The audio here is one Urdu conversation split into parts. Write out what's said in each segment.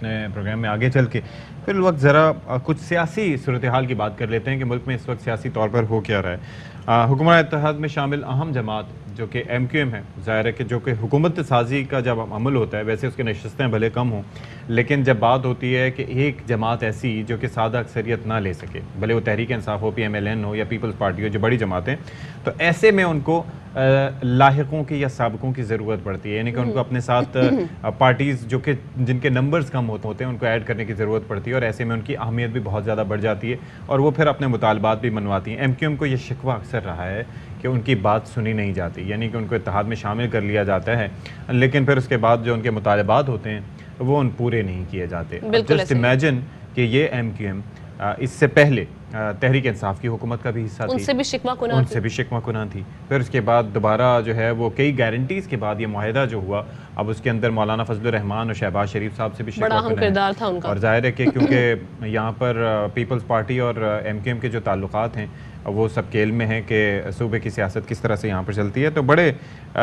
پروگرام میں آگے چل کے پھر وقت ذرا کچھ سیاسی صورتحال کی بات کر لیتے ہیں کہ ملک میں اس وقت سیاسی طور پر ہو کیا رہا ہے. حکومت اتحاد میں شامل اہم جماعت جو کہ ایم کیو ایم ہے، ظاہر ہے کہ جو کہ حکومت سازی کا جب عمل ہوتا ہے ویسے اس کے نشستیں بھلے کم ہوں، لیکن جب بات ہوتی ہے کہ ایک جماعت ایسی جو کہ سادہ اکثریت نہ لے سکے، بھلے وہ تحریک انصاف ہو، پی ایم ایل این ہو یا پیپلز پارٹی ہو، جو بڑی جماعتیں، تو ایسے میں ان کو لاحقوں کی یا سابقوں کی ضرورت پڑتی ہے، یعنی کہ ان کو اپنے ساتھ پارٹیز جو کہ جن کے نمبرز کم ہوتے ہیں ان کو ایڈ کرنے کی ضرورت پڑتی ہے، اور ایسے میں ان کی اہمیت بھی بہت زیادہ بڑھ جاتی ہے اور وہ پھر اپنے مطالبات بھی منواتی ہیں. ایم کیو ایم کو یہ شکوہ اکثر رہا ہے کہ ان کی بات سنی نہیں جاتی، یعنی کہ ان کو اتحاد میں شامل کر لیا جاتا ہے لیکن پھر اس کے بعد جو ان کے مطالبات ہوتے ہیں وہ ان پورے نہیں کیے جاتے. جسٹ امیجن کہ یہ ایم کیو ایم اس سے پہلے تحریک انصاف کی حکومت کا بھی حصہ تھی، ان سے بھی شکوہ کناں تھی. پھر اس کے بعد دوبارہ جو ہے وہ کئی گارنٹیز کے بعد یہ معاہدہ جو ہوا، اب اس کے اندر مولانا فضل الرحمان اور شہباز شریف صاحب سے بھی شکوہ بڑا اہم کردار تھا ان کا. اور ظاہر ہے کہ کیونکہ یہاں پر پیپلز پارٹی اور ایم کیو ایم کے جو تعلقات ہیں وہ سب کے علم میں ہیں کہ صوبے کی سیاست کس طرح سے یہاں پر چلتی ہے، تو بڑے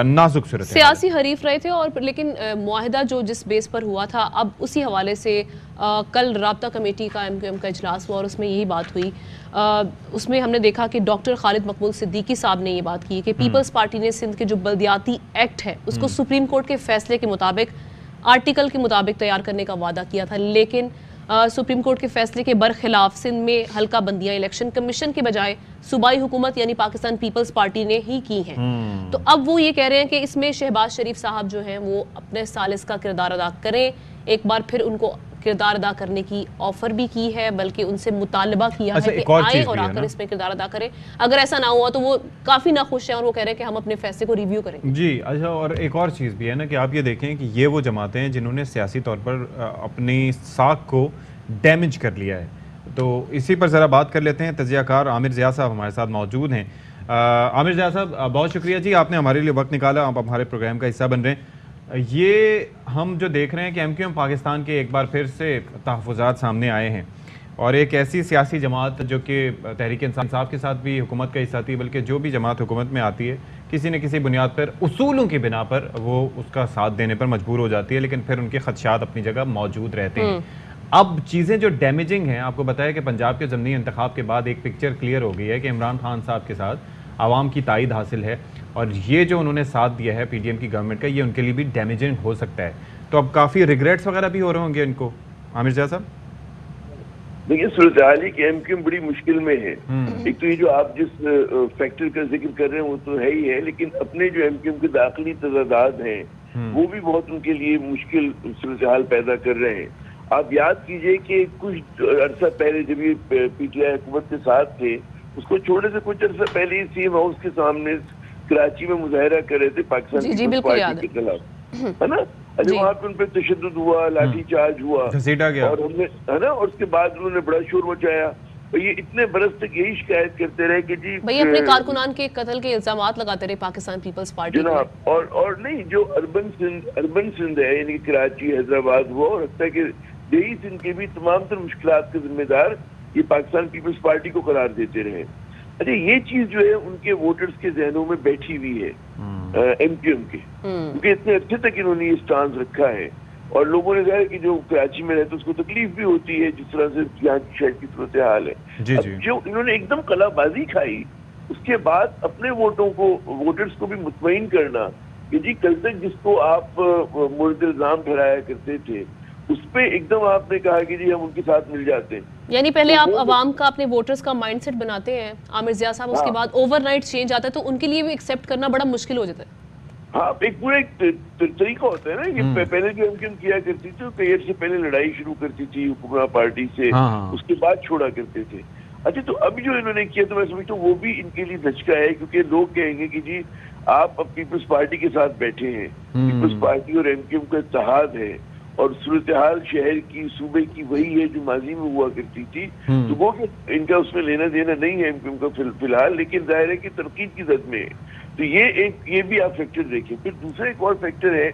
نازک صورت سیاسی حریف رہے تھے. اور لیکن معاہدہ جو جس بیس پر ہوا تھا، اب اسی حوالے سے کل رابطہ کمیٹی کا ایم کیو ایم کا اجلاس ہوا اور اس میں یہی بات ہوئی. اس میں ہم نے دیکھا کہ ڈاکٹر خالد مقبول صدیقی صاحب نے یہ بات کی کہ پیپلز پارٹی نے سندھ کے جو بلدیاتی ایکٹ ہے اس کو سپریم کورٹ کے فیصلے کے مطابق آرٹیکل کے مطابق تیار کرنے کا وعدہ کیا تھا، لیکن سپریم کورٹ کے فیصلے کے برخلاف سندھ میں حلقہ بندیاں الیکشن کمیشن کے بجائے صوبائی حکومت یعنی پاکستان پیپلز پارٹی نے ہی کی ہیں. تو اب وہ یہ کہہ رہے ہیں کہ اس میں شہباز شریف صاحب جو ہیں وہ اپنے ثالث کا کردار ادا کریں. ایک بار پھر ان کو کردار ادا کرنے کی آفر بھی کی ہے، بلکہ ان سے مطالبہ کیا ہے کہ آئیں اور آ کر اس میں کردار ادا کریں. اگر ایسا نہ ہوا تو وہ کافی ناخوش ہیں اور وہ کہہ رہے ہیں کہ ہم اپنے فیصلے کو ریویو کریں گے. جی اچھا، اور ایک اور چیز بھی ہے نا کہ آپ یہ دیکھیں کہ یہ وہ جماعتیں ہیں جنہوں نے سیاسی طور پر اپنی ساکھ کو ڈیمیج کر لیا ہے. تو اسی پر ذرا بات کر لیتے ہیں. تجزیہ کار عامر ضیاء صاحب ہمارے ساتھ موجود ہیں. عامر ضیاء صاحب بہت شکریہ جی، آپ نے ہمارے لیے وقت نکالا، آپ ہمارے پروگرام کا حصہ بن رہے ہیں. یہ ہم جو دیکھ رہے ہیں کہ ایم کیو ایم پاکستان کے ایک بار پھر سے تحفظات سامنے آئے ہیں، اور ایک ایسی سیاسی جماعت جو کہ تحریک انصاف کے ساتھ بھی حکومت کا حصہ تھی، بلکہ جو بھی جماعت حکومت میں آتی ہے کسی نہ کسی بنیاد پر اصولوں کی بنا پر وہ اس کا ساتھ دینے پر مجبور ہو جاتی ہے، لیکن پھر ان کے خدشات اپنی جگہ موجود رہتے ہیں. اب چیزیں جو ڈیمیجنگ ہیں، آپ کو بتایا کہ پنجاب کے ضمنی انتخاب کے بعد ایک پکچر کلیئر ہو گئی ہے کہ عمران خان صاحب کے ساتھ عوام کی تائید حاصل ہے، اور یہ جو انہوں نے ساتھ دیا ہے پی ڈی ایم کی گورنمنٹ کا، یہ ان کے لیے بھی ڈیمیجنگ ہو سکتا ہے. تو اب کافی ریگریٹس وغیرہ بھی ہو رہے ہوں گے ان کو. عامر ضیاء صاحب دیکھیے، صورتحال ہے کہ ایم کیو ایم بڑی مشکل میں ہے. ایک تو یہ جو آپ جس فیکٹر کا ذکر کر رہے ہیں وہ تو ہے ہی ہے، لیکن اپنے جو ایم کیو ایم کے داخلی تضادات ہیں وہ بھی بہت ان کے لیے مشکل صورتحال پیدا کر رہے ہیں. آپ یاد کیجئے کہ کچھ عرصہ پہلے جب یہ پی ٹی آئی حکومت کے ساتھ تھے، اس کو چھوڑنے سے کچھ عرصہ پہلے ہی سی ایم ہاؤس کے سامنے کراچی میں مظاہرہ کر رہے تھے پاکستان پیپلز پارٹی کے خلاف، ہے نا. وہاں پہ ان پہ تشدد ہوا، لاٹھی چارج ہوا، اور ہم نے ہے نا، اور اس کے بعد انہوں نے بڑا شور مچایا. یہ اتنے برس تک یہی شکایت کرتے رہے کہ جی بھئی اپنے کارکنان کے قتل کے الزامات لگاتے رہے پاکستان پیپلز پارٹی جناب. اور نہیں، جو اربن سندھ ہے یعنی کراچی، حیدرآباد ہوا، اور حتیٰ کہ دیہی سندھ کے بھی تمام تر مشکلات کے ذمہ دار یہ پاکستان پیپلز پارٹی کو قرار دیتے رہے. اچھا، یہ چیز جو ہے ان کے ووٹرز کے ذہنوں میں بیٹھی ہوئی ہے ایم کیو ایم کے، کیونکہ اتنے عرصے تک انہوں نے یہ سٹانس رکھا ہے. اور لوگوں نے ظاہر کہ جو کراچی میں رہتے اس کو تکلیف بھی ہوتی ہے جس طرح سے یہاں شہر کی صورتحال ہے. جو انہوں نے ایک دم قلع بازی کھائی، اس کے بعد اپنے ووٹرز کو بھی مطمئن کرنا کہ جی کل تک جس کو آپ مورد الزام ٹھہرایا کرتے تھے اس پہ ایک دم آپ نے کہا کہ جی ہم ان کے ساتھ مل جاتے ہیں. یعنی پہلے آپ عوام کا اپنے ووٹرز کا مائنڈ سیٹ بناتے ہیں عامر ضیاء صاحب، اس کے بعد اوور نائٹ چینج آتا ہے تو ان کے لیے بھی ایکسیپٹ کرنا بڑا مشکل ہو جاتا ہے. ہاں، ایک پورا طریقہ ہوتا ہے نا کہ پہلے جو ایم کیا کرتی تھی کئی عرصے پہلے لڑائی شروع کرتی تھی حکمراں پارٹی سے، اس کے بعد چھوڑا کرتے تھے. اچھا، تو اب جو انہوں نے کیا تو میں سمجھتا ہوں وہ بھی ان کے لیے دھچکا ہے، کیونکہ لوگ کہیں گے کہ جی آپ اب پیپلز پارٹی کے ساتھ بیٹھے ہیں، پیپلز پارٹی اور ایم کیو ایم کا اتحاد ہے، اور صورتحال شہر کی صوبے کی وہی ہے جو ماضی میں ہوا کرتی تھی. تو وہ ان کا اس میں لینا دینا نہیں ہے ایم کیو ایم کا فی الحال، لیکن ظاہر ہے کہ تنقید کی زد میں ہے. تو یہ بھی آپ فیکٹر دیکھیں. پھر دوسرا ایک اور فیکٹر ہے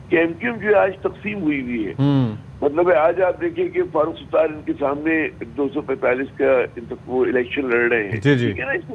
کہ ایم کیو ایم جو ہے آج تقسیم ہوئی ہوئی ہے. مطلب ہے آج آپ دیکھیں کہ فاروق ستار ان کے سامنے 245 کا وہ الیکشن لڑ رہے ہیں، ٹھیک ہے نا. اس کو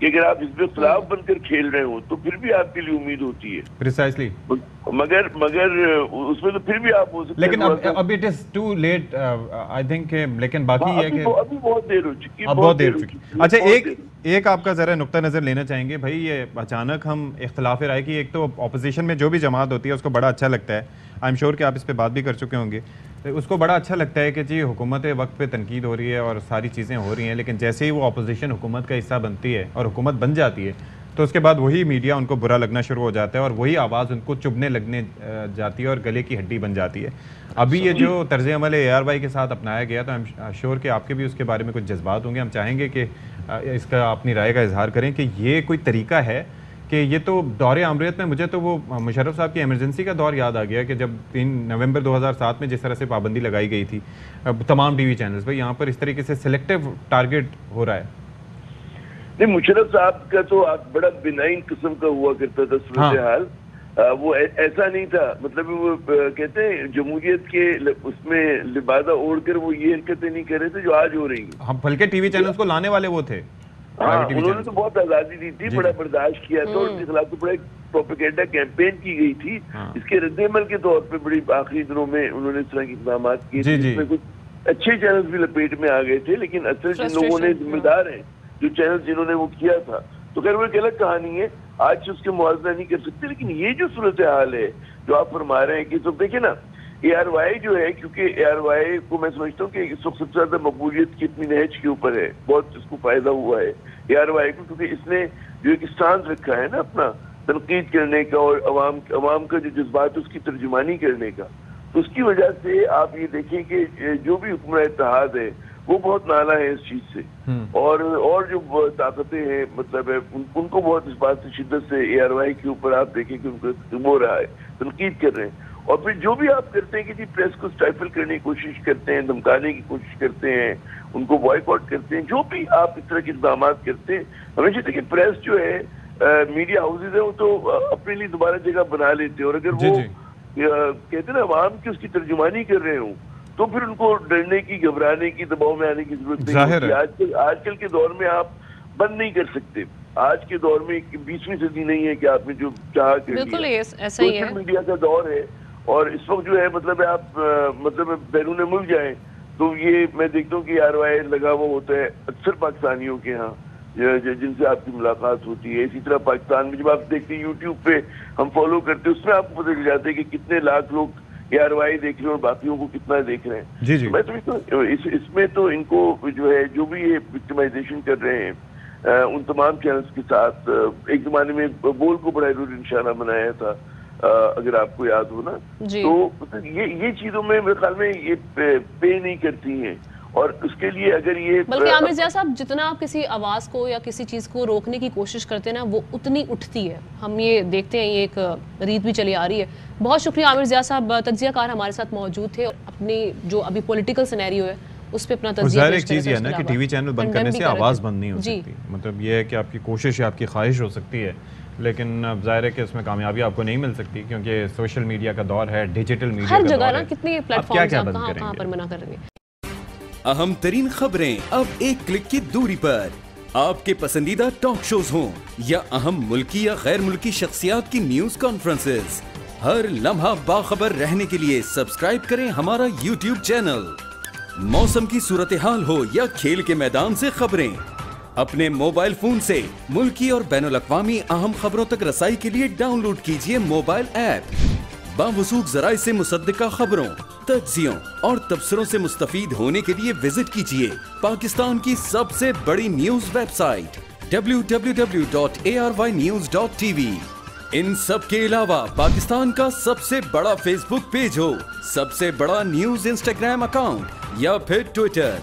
کہ اگر آپ حزب اختلاف بن کر کھیل رہے ہو تو پھر بھی آپ کے لیے امید ہوتی ہے. پریسائزلی. مگر اس میں تو پھر بھی آپ ہو سکتے ہیں. لیکن اب it is too late I think. لیکن باقی یہ کہ ابھی بہت دیر ہو چکی ہے. اب بہت دیر ہو چکی. اچھا ایک آپ کا ذرا نقطہ نظر لینا چاہیں گے بھائی. یہ اچانک ہم اختلاف رائے کی, ایک تو اپوزیشن میں جو بھی جماعت ہوتی ہے اس کو بڑا اچھا لگتا ہے, آئی ایم شیور کہ آپ اس پہ بات بھی کر چکے ہوں گے, اس کو بڑا اچھا لگتا ہے کہ جی حکومت وقت پہ تنقید ہو رہی ہے اور ساری چیزیں ہو رہی ہیں, لیکن جیسے ہی وہ اپوزیشن حکومت کا حصہ بنتی ہے اور حکومت بن جاتی ہے تو اس کے بعد وہی میڈیا ان کو برا لگنا شروع ہو جاتا ہے اور وہی آواز ان کو چبھنے لگنے جاتی ہے اور گلے کی ہڈی بن جاتی ہے. ابھی یہ جو طرز عمل اے آر وائی کے ساتھ اپنایا گیا تو آئی ایم شیور کہ آپ کے بھی اس کے بارے میں کچھ جذبات ہوں گے. ہم چاہیں گے کہ اس کا اپنی رائے کا اظہار کریں کہ یہ کوئی طریقہ ہے کہ یہ تو دور آمریت میں مجھے تو وہ مشرف صاحب کی ایمرجنسی کا دور یاد آ گیا کہ جب 3 نومبر 2007 میں جس طرح سے پابندی لگائی گئی تھی تمام ٹی وی چینلز بھائی, یہاں پر اس طریقے سے سلیکٹیو ٹارگٹ ہو رہا ہے. نہیں, مشرف صاحب کا تو بڑا بنائن قسم کا ہوا کرتا تھا صورتحال. وہ ایسا نہیں تھا, مطلب وہ کہتے ہیں جمہوریت کے اس میں لبادہ اوڑھ کر وہ یہ حرکتیں نہیں کر رہے تھے جو آج ہو رہی ہیں. ہم بلکہ ٹی وی چینلز کو لانے والے وہ تھے. ہاں, انہوں نے تو بہت آزادی دی تھی, بڑا برداشت کیا تھا, اور ان کے خلاف تو بڑا ایک پروپیگنڈا کیمپین کی گئی تھی. اس کے رد عمل کے طور پہ بڑی آخری دنوں میں انہوں نے اس طرح کے اقدامات کیے تھے جس میں کچھ اچھے چینلز بھی لپیٹ میں آ گئے تھے, لیکن اصل جن لوگوں نے ذمہ دار ہیں جو چینل جنہوں نے وہ کیا تھا, تو خیر وہ ایک الگ کہانی ہے, آج سے اس کے موازنہ نہیں کر سکتے. لیکن یہ جو صورتحال ہے جو آپ فرما رہے ہیں کہ تو دیکھیں نا, اے آر وائی جو ہے, کیونکہ اے آر وائی کو میں سمجھتا ہوں کہ اس وقت سب سے زیادہ مقبولیت کی اپنی نہج کے اوپر ہے, بہت اس کو فائدہ ہوا ہے اے آر وائی کو, کیونکہ اس نے جو ایک اسٹانس رکھا ہے نا اپنا تنقید کرنے کا اور عوام کا جو جذبات اس کی ترجمانی کرنے کا, تو اس کی وجہ سے آپ یہ دیکھیں کہ جو بھی حکمراں اتحاد ہے وہ بہت نالا ہے اس چیز سے, اور جو طاقتیں ہیں مطلب ہے ان کو بہت اس بات سے شدت سے اے آر وائی کے اوپر آپ دیکھیں کہ ان کو ہو رہا ہے, تنقید کر رہے ہیں. اور پھر جو بھی آپ کرتے ہیں کہ جی پریس کو اسٹائفل کرنے کی کوشش کرتے ہیں, دھمکانے کی کوشش کرتے ہیں, ان کو بوائیکاٹ کرتے ہیں, جو بھی آپ اس طرح کے اقدامات کرتے ہیں, ہمیشہ دیکھیں پریس جو ہے میڈیا ہاؤسز ہیں وہ تو اپنے لیے دوبارہ جگہ بنا لیتے ہیں, اور اگر وہ کہتے ہیں نا عوام کی اس کی ترجمانی کر رہے ہوں تو پھر ان کو ڈرنے کی, گھبرانے کی, دباؤ میں آنے کی ضرورت نہیں ہوتی. آج کل کے دور میں آپ بند نہیں کر سکتے. آج کے دور میں 20ویں صدی نہیں ہے کہ آپ نے جو چاہا کر لیا. سوشل میڈیا کا دور ہے, اور اس وقت جو ہے مطلب آپ مطلب بیرون ملک جائیں تو یہ میں دیکھتا ہوں کہ آر وائی لگا ہوا ہوتا ہے اکثر پاکستانیوں کے ہاں جن سے آپ کی ملاقات ہوتی ہے. اسی طرح پاکستان میں جب آپ دیکھتے ہیں یوٹیوب پہ ہم فالو کرتے ہیں, اس میں آپ کو پتہ چل جاتا ہے کہ کتنے لاکھ لوگ اے آر وائی دیکھ رہے ہیں اور باقیوں کو کتنا دیکھ رہے ہیں. میں تو اس میں تو ان کو جو ہے جو بھی یہ وکٹمائزیشن کر رہے ہیں ان تمام چینلز کے ساتھ, ایک زمانے میں بول کو بڑا نشانہ بنایا تھا اگر آپ کو یاد ہو نا, تو یہ چیزوں میں میرے خیال میں یہ پے نہیں کرتی ہیں. اور اس کے لیے اگر یہ بلکہ عامر ضیاء صاحب جتنا آپ کسی آواز کو یا کسی چیز کو روکنے کی کوشش کرتے ہیں نا وہ اتنی اٹھتی ہے. ہم یہ دیکھتے ہیں, یہ ایک ریت بھی چلی آ رہی ہے. بہت شکریہ عامر ضیاء صاحب, تجزیہ کار ہمارے ساتھ موجود تھے, اور اپنی جو ابھی پولیٹیکل سینیریو ہے اس پہ اپنا تجزیہ پیش ایک چیز یہ ہے نا کہ ٹی وی چینل بند کرنے سے آواز بند نہیں ہو سکتی. مطلب یہ ہے کہ آپ کی کوشش ہے, آپ کی خواہش ہو سکتی ہے, لیکن اب ظاہر ہے کہ اس میں کامیابی آپ کو نہیں مل سکتی کیونکہ سوشل میڈیا کا دور ہے, ڈیجیٹل میڈیا کا دور ہے. ہر جگہ نا کتنے پلیٹ فارمز آپ کہاں پر منع کر رہے ہیں. اہم ترین خبریں اب ایک کلک کی دوری پر. آپ کے پسندیدہ ٹاک شوز ہوں یا اہم ملکی یا غیر ملکی شخصیات کی نیوز کانفرنسز, ہر لمحہ باخبر رہنے کے لیے سبسکرائب کریں ہمارا یوٹیوب چینل. موسم کی صورتحال ہو یا کھیل کے میدان سے خبریں, اپنے موبائل فون سے ملکی اور بین الاقوامی اہم خبروں تک رسائی کے لیے ڈاؤن لوڈ کیجیے موبائل ایپ. باوثوق ذرائع سے مصدقہ خبروں, تجزیوں اور تبصروں سے مستفید ہونے کے لیے وزٹ کیجیے پاکستان کی سب سے بڑی نیوز ویب سائٹ www.arYnews.tv. ان سب کے علاوہ پاکستان کا سب سے بڑا فیس بک پیج ہو, سب سے بڑا نیوز انسٹاگرام اکاؤنٹ یا پھر ٹویٹر,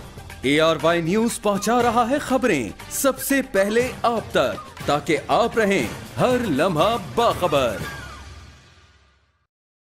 ARY نیوز پہنچا رہا ہے خبریں سب سے پہلے آپ تک, تاکہ آپ رہیں ہر لمحہ باخبر.